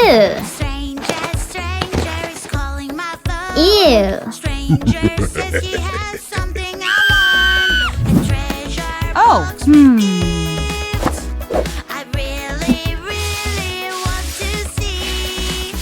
Ew. Stranger is calling my phone. Ew. Stranger says he has something I want. A treasure box Hmm. with gifts. I really, really want to see.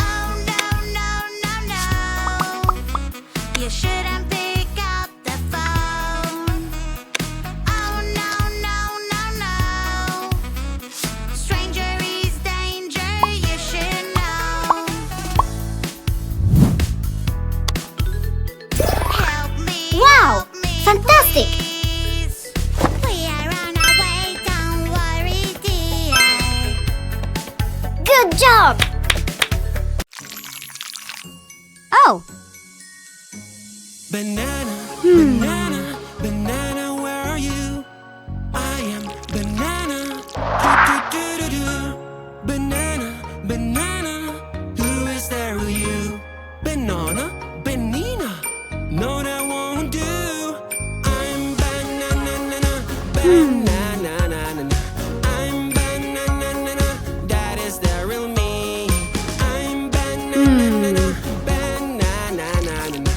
Oh no, no, no, no. You shouldn't pick up the phone. Oh no, no, no, no. Stranger is danger, you should know. Help me, Wow, help me, fantastic. please. We are on our way, don't worry, dear. Good job. Oh. Banana, banana, banana, where are you? I am banana. Do-do-do-do-do. Banana, banana, who is there with you? Banana, banana, no that won't do. I'm banana, banana, I'm banana, that is the real me. I'm banana, banana.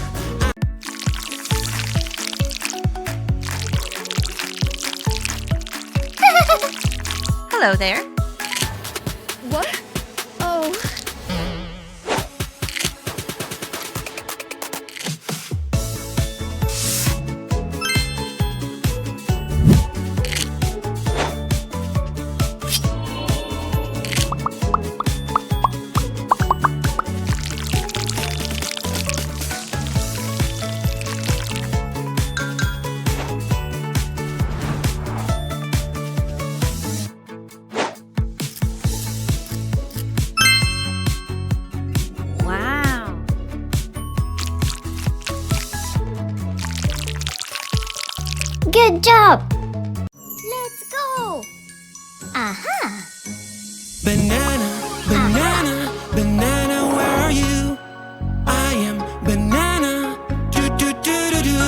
Hello there. What? Oh. Wow. Good job. Let's go. Aha. Banana, banana, banana, where are you? I am banana. Do-do-do-do-do.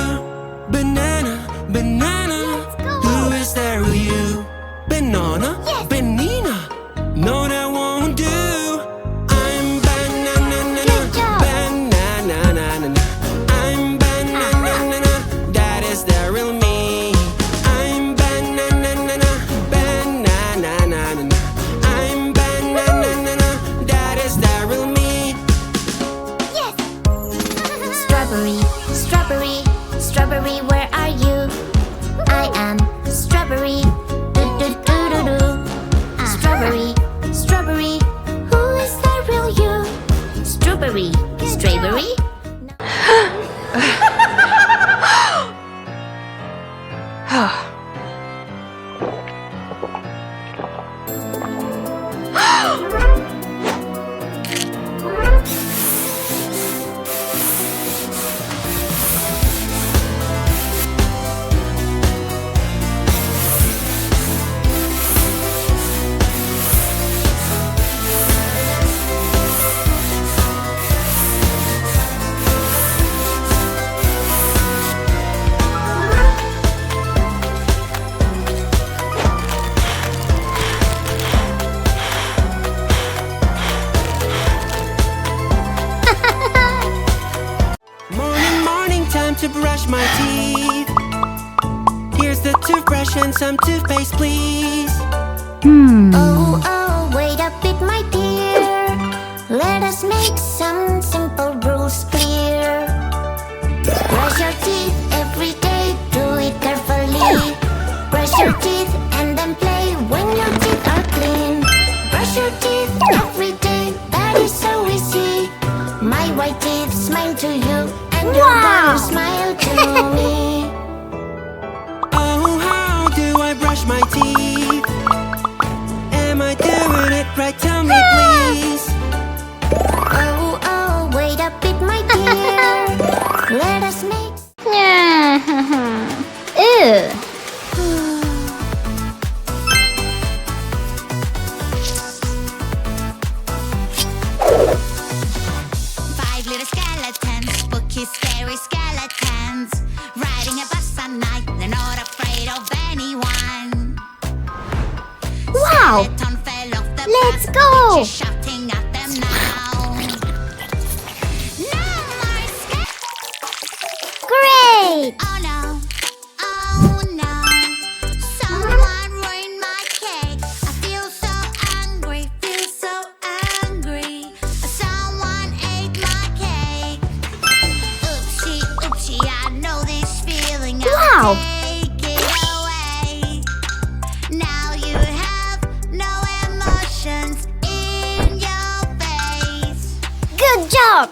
Banana, banana, Let's go. who is there with you? Banana, Yes. banana, no that won't do. I'm banana, Good job. banana, I'm banana, that is the real me. I'm banana, banana, I'm banana, that is the real me. Yes. Strawberry, strawberry, strawberry, where are you? I am strawberry. Do do do do do. Strawberry, strawberry, who is the real you? Strawberry, strawberry. Morning, morning, time to brush my teeth. Here's the toothbrush and some toothpaste, please. Oh, oh, wait a bit, my dear. Let us make some simple rules clear. Brush your teeth every day, do it carefully. Brush your teeth and then play when your teeth are clean. Brush your teeth every day, that is so easy. My white teeth smile to you, and your brown smile to me. Oh, how do I brush my teeth? Am I doing it right? Tell me, please. Oh, oh, wait a bit, my dear. Let us make Ew. five little skeletons, spooky, scary skeletons, riding a bus at night. They're not afraid of anyone. Wow. Skeleton fell off the Let's go! You're shouting at them now. No more scared. Great! Oh no, oh no. Someone ruined my cake. I feel so angry, feel so angry. Someone ate my cake. Oopsie, oopsie, I know this feeling. Wow. I'll take it away. Now you have no emotions in your face. Good job!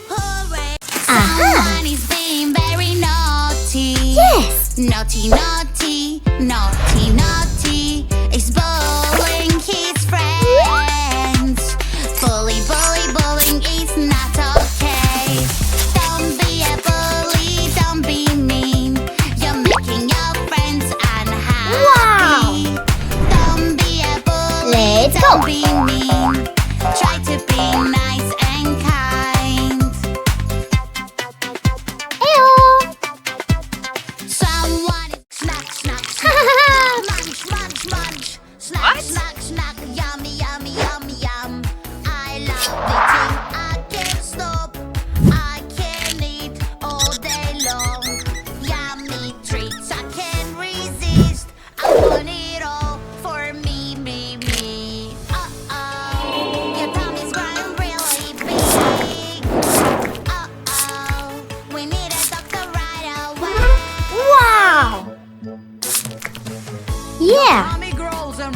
Hooray! Aha. Someone is being very naughty. Yes! Naughty, naughty, naughty, naughty. Is bullying his friends. Bully, bully, bullying is not okay. Don't be a bully, don't be mean. You're making your friends unhappy. Wow. Don't be a bully, Let's don't go. be mean. Try to be nice and kind. Ew! Someone is snack, snack, snack. Munch, munch, munch. Snack, What? snack, snack. Yummy, yummy, yummy, yum. I love eating. I can't stop. I can eat all day long. Yummy treats. I can't resist. I want it all for me, me, me. Uh-oh. Your tummy's growing really big. Uh-oh. We need a doctor right away. Wow! Yeah! Tommy girls and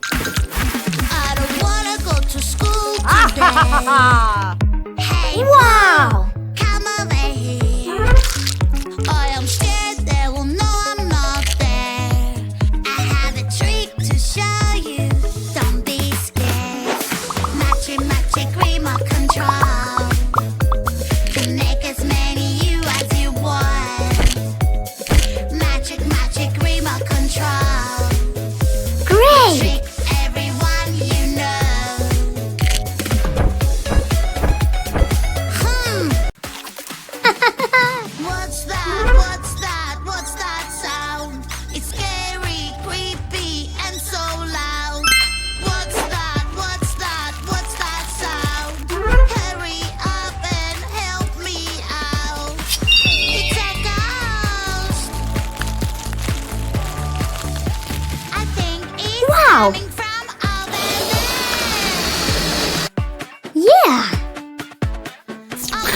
I don't wanna go to school today. Hey, Wow! come over here. I am scared they will know I'm not there. I have a trick to show you. Don't be scared. Magic, magic remote control. Can make as many you as you want. Magic, magic remote control. Great! Trick everyone you know. What's that? What's that? What's that sound? It's scary, creepy, and so loud. What's that? What's that? What's that sound? Hurry up and help me out. It's a ghost. I think it's Wow. coming from over there. Yeah! Oh,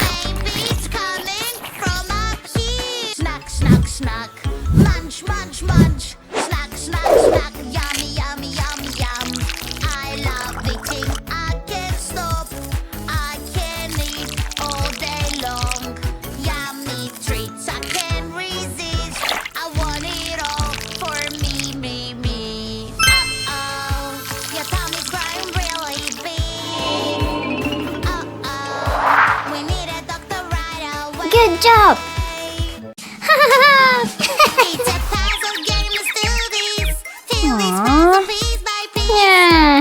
maybe it's coming from up here. Snack, snack, snack. Munch, munch, munch. Snack, snack, snack. Yummy, yummy, yummy, yum. I love eating. I can't stop. I can eat all day long. Yummy treats. I can't resist. I want it all for me, me, me. Uh-oh. Your tummy's growing really big. Uh-oh. We need a doctor right away. Good job! It's a puzzle game, let's do this. Fill this Aw. puzzle piece by piece. Yeah!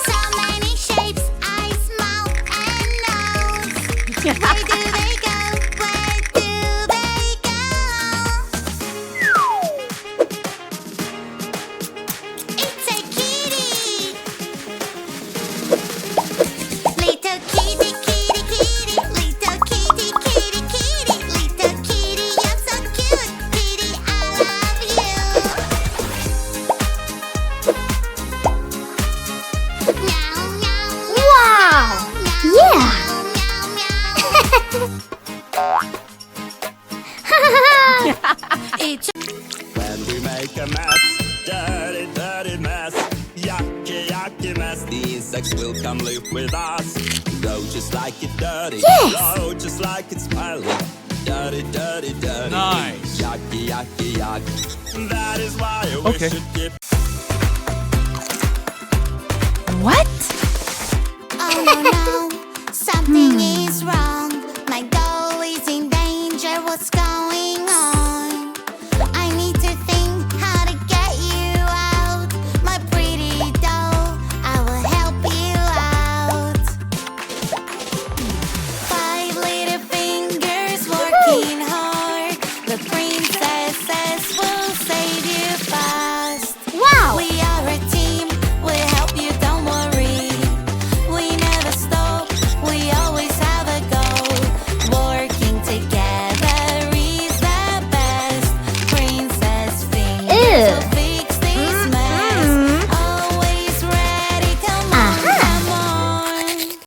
So many shapes, eyes, mouth, and nose. Where do they go? Where do they go? It's a kitty. Little kitty, kitty, kitty. Little kitty, kitty, kitty. Little kitty, you're so cute. Kitty, I love you. Meow, meow, Wow! meow, Yeah! meow, meow. It's When we make a mess, dirty, dirty mess, yucky, yucky mess, us. The insects will come live with us. Go just like it's dirty. Yes. Go just like it's smelly. Dirty, dirty, dirty. Nice. Yucky, yucky, yuck. That is why we Okay. should keep. What?